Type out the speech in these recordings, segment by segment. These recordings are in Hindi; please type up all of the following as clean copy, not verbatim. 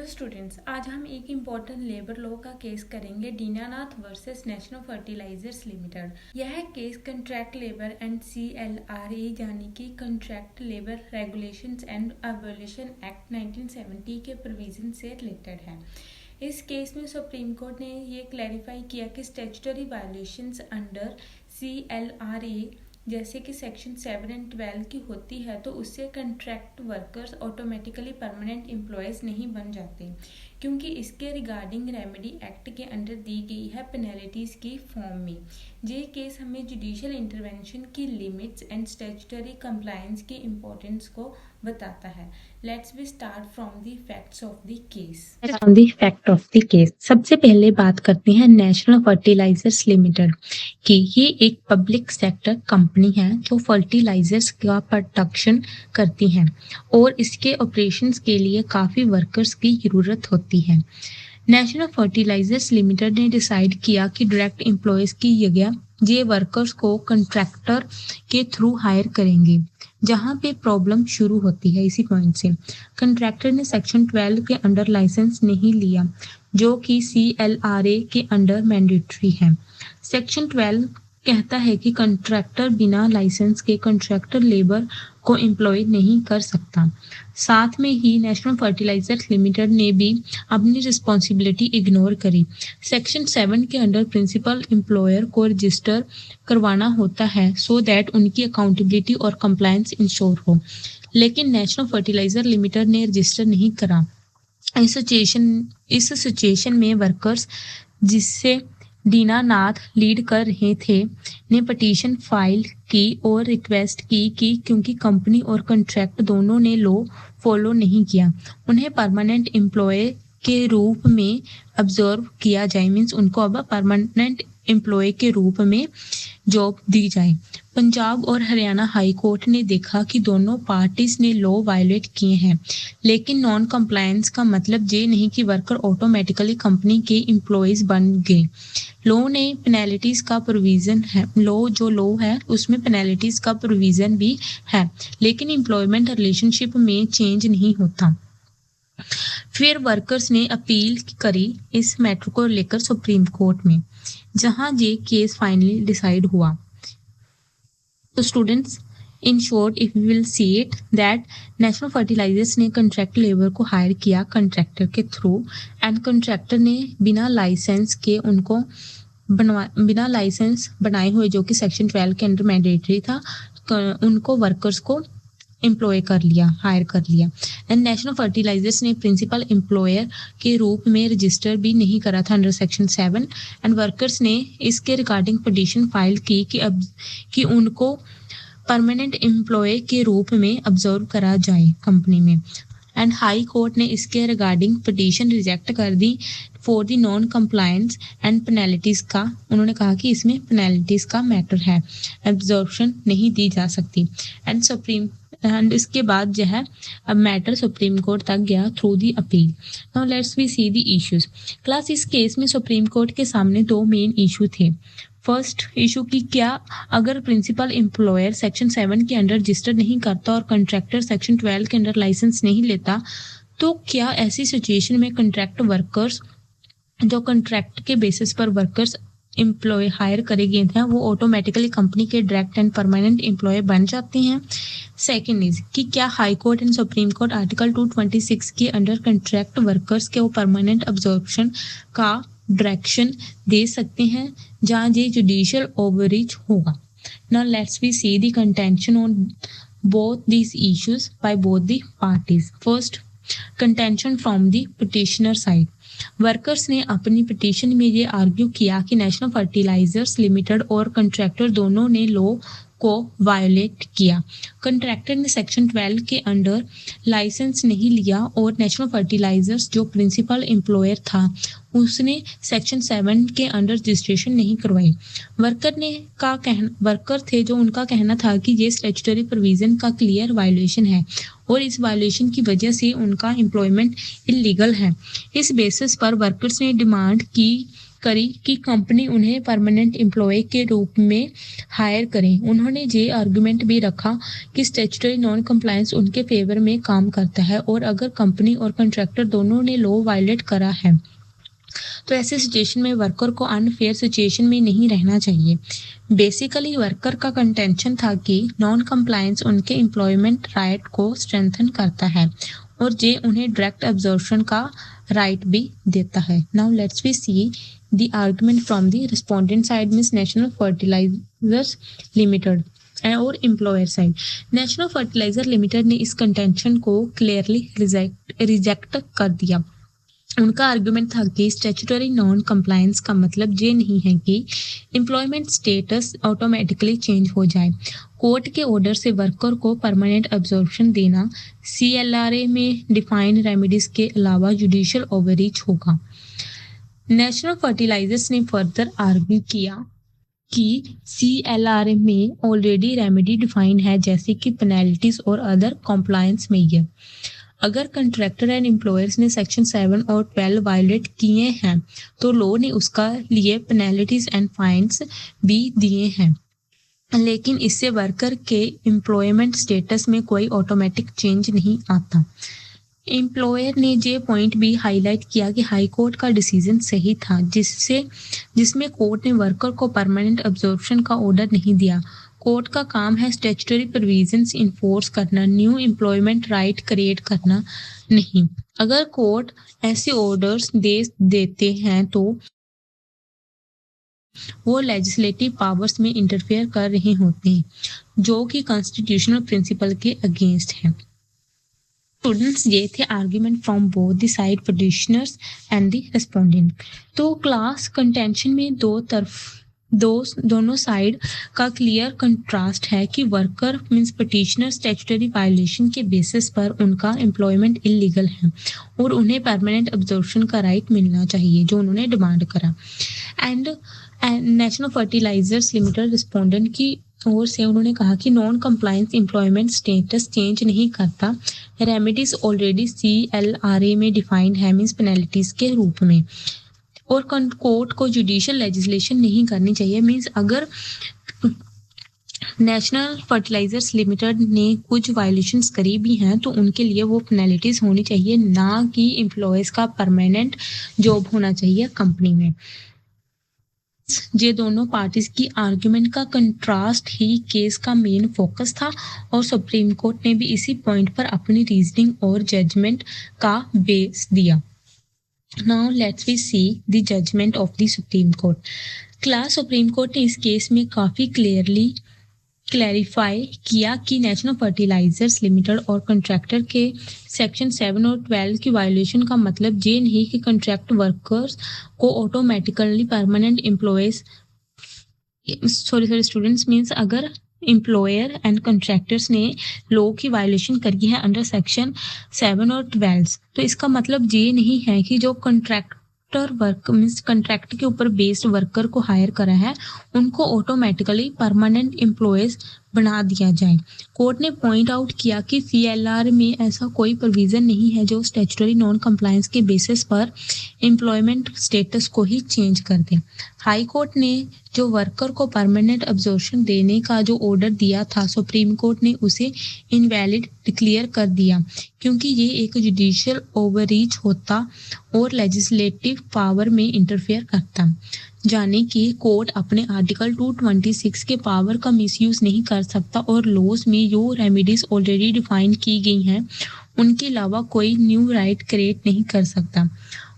स्टूडेंट्स, आज हम एक इम्पॉर्टेंट लेबर लॉ का केस करेंगे, Dinanath versus national fertilisers limited. यह case contract labour and CLRA यानी कि contract labour regulations and abolition act 1970 के प्रोविजन से रिलेटेड है। इस केस में सुप्रीम कोर्ट ने ये क्लैरिफाई किया कि स्टैट्यूटरी वायलेशंस अंडर CLRA जैसे कि सेक्शन 7 एंड 12 की होती है तो उससे contract workers automatically permanent employees नहीं बन जाते, क्योंकि इसके रिगार्डिंग रेमेडी एक्ट के अंडर दी गई है पेनल्टीज की फॉर्म में। ये केस हमें जुडिशियल इंटरवेंशन की लिमिट्स एंड स्टैट्यूटरी कंप्लायंस की इम्पोर्टेंस को बताता है। Let's be start from the facts of the case. From the fact of the case सबसे पहले बात करते हैं नेशनल फर्टिलाइजर्स लिमिटेड की। ये एक पब्लिक सेक्टर कंपनी है जो फर्टिलाइजर्स का प्रोडक्शन करती है और इसके ऑपरेशंस के लिए काफ़ी वर्कर्स की ज़रूरत होती है। नेशनल फर्टिलाइजर्स लिमिटेड ने डिसाइड किया कि डायरेक्ट एम्प्लॉयज़ की जगह ये वर्कर्स को कंट्रैक्टर के थ्रू हायर करेंगे। जहां पे प्रॉब्लम शुरू होती है इसी पॉइंट से, कंट्रैक्टर ने सेक्शन 12 के अंडर लाइसेंस नहीं लिया जो कि CLRA के अंडर मैंडेटरी है। सेक्शन 12 कहता है कि कंट्रैक्टर बिना लाइसेंस के कंट्रैक्टर लेबर को एम्प्लॉय नहीं कर सकता। साथ में ही नेशनल फर्टिलाइजर्स लिमिटेड ने भी अपनी रिस्पॉन्सिबिलिटी इग्नोर करी। सेक्शन 7 के अंडर प्रिंसिपल एम्प्लॉयर को रजिस्टर करवाना होता है सो दैट उनकी अकाउंटेबिलिटी और कंप्लायंस इंश्योर हो, लेकिन नेशनल फर्टिलाइजर लिमिटेड ने रजिस्टर नहीं करा। इस सिचुएशन में वर्कर्स जिससे दीनानाथ लीड कर रहे थे ने पिटीशन फाइल की और रिक्वेस्ट की कि क्योंकि कंपनी और कॉन्ट्रैक्ट दोनों ने लॉ फॉलो नहीं किया, उन्हें परमानेंट एम्प्लॉय के रूप में ऑब्जर्व किया जाए, मीन्स उनको अब परमानेंट एम्प्लॉय के रूप में जॉब दी जाए। पंजाब और हरियाणा हाई कोर्ट ने देखा कि दोनों पार्टीज ने लॉ वायलेट किए हैं, लेकिन नॉन कंप्लायंस का मतलब ये नहीं कि वर्कर ऑटोमेटिकली कंपनी के एम्प्लॉयज बन गए। लॉ ने पेनल्टीज का प्रोविजन है, लॉ है उसमें पेनल्टीज का प्रोविजन भी है, लेकिन एम्प्लॉयमेंट रिलेशनशिप में चेंज नहीं होता। फिर वर्कर्स ने अपील करी इस मैटर को लेकर सुप्रीम कोर्ट में, जहां ये केस फाइनली डिसाइड हुआ। तो students, in short if you will see it that national fertilisers ने कॉन्ट्रैक्ट लेबर को हायर किया कंट्रैक्टर के थ्रू, एंड कॉन्ट्रैक्टर ने बिना लाइसेंस बनाए हुए जो कि सेक्शन 12 के अंडर मैंडेटरी था, उनको वर्कर्स को एम्प्लॉय कर लिया, हायर कर लिया। एंड नेशनल फर्टिलाइजर्स ने प्रिंसिपल एम्प्लॉयर के रूप में रजिस्टर भी नहीं करा था अंडर सेक्शन 7, एंड वर्कर्स ने इसके रिगार्डिंग पिटीशन फाइल की कि उनको परमानेंट एम्प्लॉय के रूप में ऑब्जर्व करा जाए कंपनी में। एंड हाई कोर्ट ने इसके रिगार्डिंग पिटीशन रिजेक्ट कर दी for the non compliance and penalties का। उन्होंने कहा कि इसमें पेनल्टीज का मैटर है, एब्जॉर्प्शन नहीं दी जा सकती। एंड इसके बाद जो है अब मैटर सुप्रीम कोर्ट तक गया through the appeal. Now let's we see the issues. Class, इस केस में सुप्रीम कोर्ट के सामने दो मेन इशू थे। फर्स्ट इशू की क्या अगर प्रिंसिपल एम्प्लॉयर सेक्शन 7 के अंडर रजिस्टर नहीं करता और कॉन्ट्रैक्टर सेक्शन 12 के अंडर लाइसेंस नहीं लेता, तो क्या ऐसी सिचुएशन में कॉन्ट्रैक्ट वर्कर्स जो कॉन्ट्रैक्ट के बेसिस पर वर्कर्स एम्प्लॉय हायर करे गए थे वो ऑटोमेटिकली कंपनी के डायरेक्ट एंड परमानेंट एम्प्लॉय बन जाते हैं। सेकेंड इज कि क्या high court and supreme court article 226 के अंडर कॉन्ट्रैक्ट वर्कर्स के वो परमानेंट अब्जॉर्प्शन का डायरेक्शन दे सकते हैं जहाँ ये जुडिशियल ओवररीच होगा। Now let's we see the contention on both these issues by both the parties. First, contention from the petitioner side. Workers ने अपनी पिटीशन में ये आर्ग्यू किया कि नेशनल फर्टिलाइजर्स लिमिटेड और कंट्रैक्टर दोनों ने लॉ को वायोलेट किया। कंट्रैक्टर ने सेक्शन 12 के अंडर लाइसेंस नहीं लिया और नेशनल फर्टिलाइजर्स जो प्रिंसिपल एम्प्लॉयर था उसने सेक्शन 7 के अंडर रजिस्ट्रेशन नहीं करवाई। वर्कर थे जो उनका कहना था कि ये स्टैट्यूटरी प्रोविजन का क्लियर वायोलेशन है और इस वायोलेशन की वजह से उनका एम्प्लॉयमेंट इलीगल है। इस बेसिस पर वर्कर्स ने डिमांड की करी कि कंपनी उन्हें परमानेंट एम्प्लॉय के रूप में हायर करें। उन्होंने ये आर्गुमेंट भी रखा कि स्टैट्यूटरी नॉन कंप्लायंस उनके फेवर में काम करता है और अगर कंपनी और कॉन्ट्रैक्टर दोनों ने लॉ वायलेट करा है तो ऐसे सिचुएशन में वर्कर को अनफेयर सिचुएशन में नहीं रहना चाहिए। बेसिकली वर्कर का कंटेंशन था कि नॉन कंप्लायंस उनके एम्प्लॉयमेंट राइट को स्ट्रेंथन करता है और ये उन्हें डायरेक्ट अब्जॉर्प्शन का राइट भी देता है। Now let's we see the argument from the respondent side means national fertilisers limited और employer side. National fertilizer limited ने इस कंटेंशन को क्लियरली रिजेक्ट कर दिया। उनका आर्गुमेंट था कि स्टैट्यूटरी नॉन कंप्लायंस का मतलब ये नहीं है कि एम्प्लॉयमेंट स्टेटस ऑटोमेटिकली चेंज हो जाए। कोर्ट के ऑर्डर से वर्कर को परमानेंट अब्जॉर्प्शन देना CLRA में डिफाइंड रेमेडीज के अलावा जुडिशियल ओवररीच होगा। नेशनल फर्टिलाइजर्स ने फर्दर आर्ग्यू किया कि CLRA में ऑलरेडी रेमेडी डिफाइंड है जैसे कि पेनल्टीज और अदर कॉम्प्लायंस मेजर। अगर कंट्रैक्टर एंड एम्प्लॉयर्स ने सेक्शन 7 और 12 वायलेट किए हैं तो लॉ ने उसका लिए पेनल्टीज एंड फाइन्स भी दिए हैं, लेकिन इससे वर्कर के एम्प्लॉयमेंट स्टेटस में कोई ऑटोमेटिक चेंज नहीं आता। एम्प्लॉयर ने ये पॉइंट भी हाईलाइट किया कि हाई कोर्ट का डिसीजन सही था जिसमें कोर्ट ने वर्कर को परमानेंट अब्जॉर्प्शन का ऑर्डर नहीं दिया। कोर्ट का काम है स्टैट्यूटरी प्रोविजंस इन्फोर्स करना, न्यू एम्प्लॉयमेंट राइट क्रिएट करना नहीं। अगर कोर्ट ऐसे ऑर्डर्स देते हैं तो वो लेजिस्लेटिव पावर्स में इंटरफेयर कर रहे होते हैं जो कि कॉन्स्टिट्यूशनल प्रिंसिपल के अगेंस्ट है। स्टूडेंट्स, ये थे argument from both the side petitioners and the respondent. तो क्लास कंटेंशन में दोनों साइड का क्लियर कंट्रास्ट है कि worker means petitioner statutory violation के बेसिस पर उनका एम्प्लॉयमेंट इलीगल है और उन्हें परमानेंट अब्जॉर्प्शन का राइट मिलना चाहिए जो उन्होंने डिमांड करा। And national fertilisers limited respondent की ओर से उन्होंने कहा कि non compliance employment status change नहीं करता, रेमेडीज ऑलरेडी CLRA में डिफाइंड है मींस पेनल्टीज के रूप में, और कोर्ट को जुडिशियल लेजिस्लेशन नहीं करनी चाहिए। मींस अगर नेशनल फर्टिलाइजर्स लिमिटेड ने कुछ वायलेशंस करी भी हैं तो उनके लिए वो पेनल्टीज होनी चाहिए, ना कि एम्प्लॉयज का परमानेंट जॉब होना चाहिए कंपनी में। ये दोनों पार्टीज की आर्ग्यूमेंट का कंट्रास्ट ही केस का मेन फोकस था और सुप्रीम कोर्ट ने भी इसी पॉइंट पर अपनी रीजनिंग और जजमेंट का बेस दिया। Now let's we see the judgment of the supreme court. Class supreme court ने इस केस में काफी क्लैरिफाई किया कि नेशनल फर्टिलाइजर्स लिमिटेड और कॉन्ट्रैक्टर के सेक्शन 7 और 12 की वायलेशन का मतलब ये नहीं कि कॉन्ट्रैक्ट वर्कर्स को automatically permanent employees students means अगर एम्प्लॉयर एंड कॉन्ट्रैक्टर्स ने लॉ की वायलेशन करी है अंडर सेक्शन 7 और 12 तो इसका मतलब ये नहीं है कि जो कॉन्ट्रैक्टर वर्क मींस कॉन्ट्रैक्ट के ऊपर बेस्ड वर्कर को हायर करा है उनको ऑटोमेटिकली परमानेंट एम्प्लॉयज बना दिया जाए। कोर्ट ने पॉइंट आउट किया कि CLR में ऐसा कोई प्रोविजन नहीं है जो स्टैट्यूटरी नॉन कंप्लायंस के बेसिस पर एम्प्लॉयमेंट स्टेटस को ही चेंज कर दे। हाई कोर्ट ने जो वर्कर को परमानेंट अब्जॉर्प्शन देने का जो ऑर्डर दिया था सुप्रीम कोर्ट ने उसे इनवैलिड डिक्लेयर कर दिया क्योंकि ये एक जुडिशियल ओवररीच होता और लेजिस्लेटिव पावर में इंटरफेयर करता। जाने कि कोर्ट अपने आर्टिकल 226 के पावर का मिसयूज नहीं कर सकता और लॉज में जो रेमेडीज ऑलरेडी डिफाइन की गई हैं उनके अलावा कोई न्यू राइट क्रिएट नहीं कर सकता।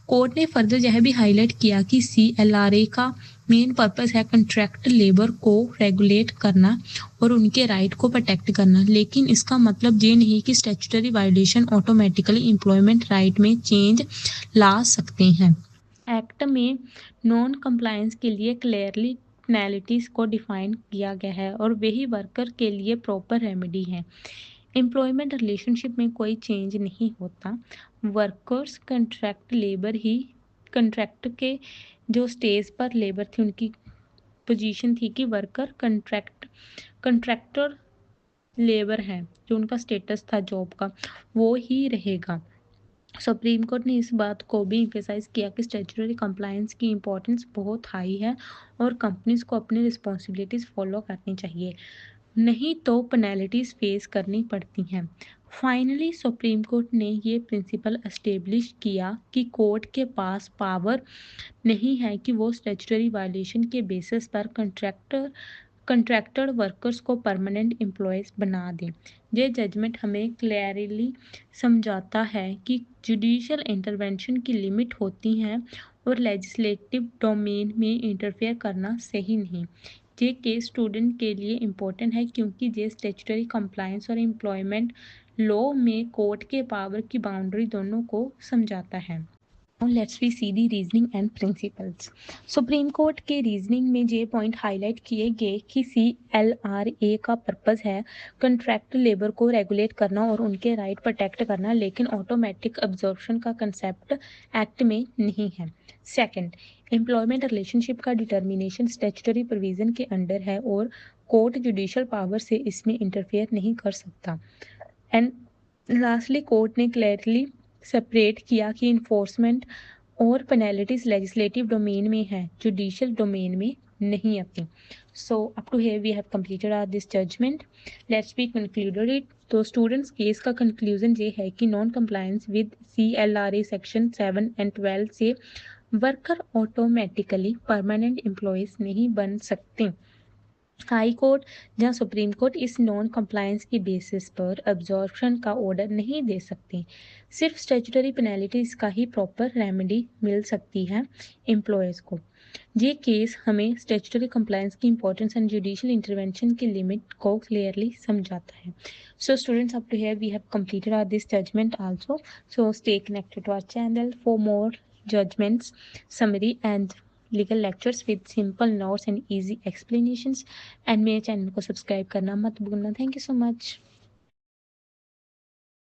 कोर्ट ने फर्दर यह भी हाईलाइट किया कि CLRA का मेन पर्पस है कॉन्ट्रैक्ट लेबर को रेगुलेट करना और उनके राइट को प्रोटेक्ट करना, लेकिन इसका मतलब ये नहीं कि statutory violation automatically employment right में चेंज ला सकते हैं। एक्ट में नॉन कंप्लायंस के लिए क्लियरली पेनल्टीज को डिफाइन किया गया है और वही वर्कर के लिए प्रॉपर रेमेडी है। एम्प्लॉयमेंट रिलेशनशिप में कोई चेंज नहीं होता, वर्कर्स कॉन्ट्रैक्ट लेबर ही कॉन्ट्रैक्ट के जो स्टेज पर लेबर थी उनकी पोजीशन थी कि वर्कर कॉन्ट्रैक्टर लेबर है, जो उनका स्टेटस था जॉब का वो ही रहेगा। सुप्रीम कोर्ट ने इस बात को भी एम्फेसाइज किया कि स्टैट्यूटरी कंप्लायंस की इम्पोर्टेंस बहुत हाई है और कंपनीज को अपनी रिस्पॉन्सिबिलिटीज फॉलो करनी चाहिए, नहीं तो पेनल्टीज फेस करनी पड़ती हैं। फाइनली सुप्रीम कोर्ट ने ये प्रिंसिपल एस्टेब्लिश किया कि कोर्ट के पास पावर नहीं है कि वो स्टैट्यूटरी वायलेशन के बेसिस पर कंट्रैक्टेड वर्कर्स को परमानेंट एम्प्लॉयज़ बना दें। ये जजमेंट हमें क्लियरली समझाता है कि जुडिशियल इंटरवेंशन की लिमिट होती हैं और लेजिस्लेटिव डोमेन में इंटरफेयर करना सही नहीं। ये केस स्टूडेंट के लिए इम्पोर्टेंट है क्योंकि ये स्टैट्यूटरी कंप्लायंस और एम्प्लॉयमेंट लॉ में कोर्ट के पावर की बाउंड्री दोनों को समझाता है। Now let's we see the reasoning and principles. Supreme court के रीजनिंग में ये पॉइंट हाईलाइट किए गए कि CLRA का पर्पस है कॉन्ट्रैक्ट लेबर को रेगुलेट करना और उनके राइट प्रोटेक्ट करना, लेकिन ऑटोमेटिक अब्जॉर्प्शन का कंसेप्ट एक्ट में नहीं है। सेकंड, एम्प्लॉयमेंट रिलेशनशिप का डिटर्मिनेशन स्टैट्यूटरी प्रोविजन के अंडर है और कोर्ट जुडिशियल पावर से इसमें इंटरफेयर नहीं कर सकता। एंड लास्टली कोर्ट ने क्लियरली सेपरेट किया कि इन्फोर्समेंट और पेनल्टीज लेजिस्लेटिव डोमेन में है, जुडिशियल डोमेन में नहीं आती। So up to here we have completed our this judgement. Let's be concluded it. तो स्टूडेंट्स केस का कंक्लूजन ये है कि non compliance with CLRA section 7 and 12 से वर्कर ऑटोमेटिकली परमानेंट एम्प्लॉयज नहीं बन सकते। हाई कोर्ट जहां सुप्रीम कोर्ट इस नॉन कंप्लायंस की बेसिस पर अब्जॉर्प्शन का ऑर्डर नहीं दे सकती, सिर्फ स्टैट्यूटरी पेनल्टीज का ही प्रॉपर रेमेडी मिल सकती है एम्प्लॉयज़ को। ये केस हमें स्टैट्यूटरी कंप्लायंस की इंपॉर्टेंस एंड जुडिशियल इंटरवेंशन की लिमिट को क्लियरली समझाता है। So students, up to here we have completed our this judgment also. So stay connected to our channel for more judgments, summary and legal lectures with simple notes and easy explanations, and मेरे चैनल को सब्सक्राइब करना मत भूलना। Thank you so much.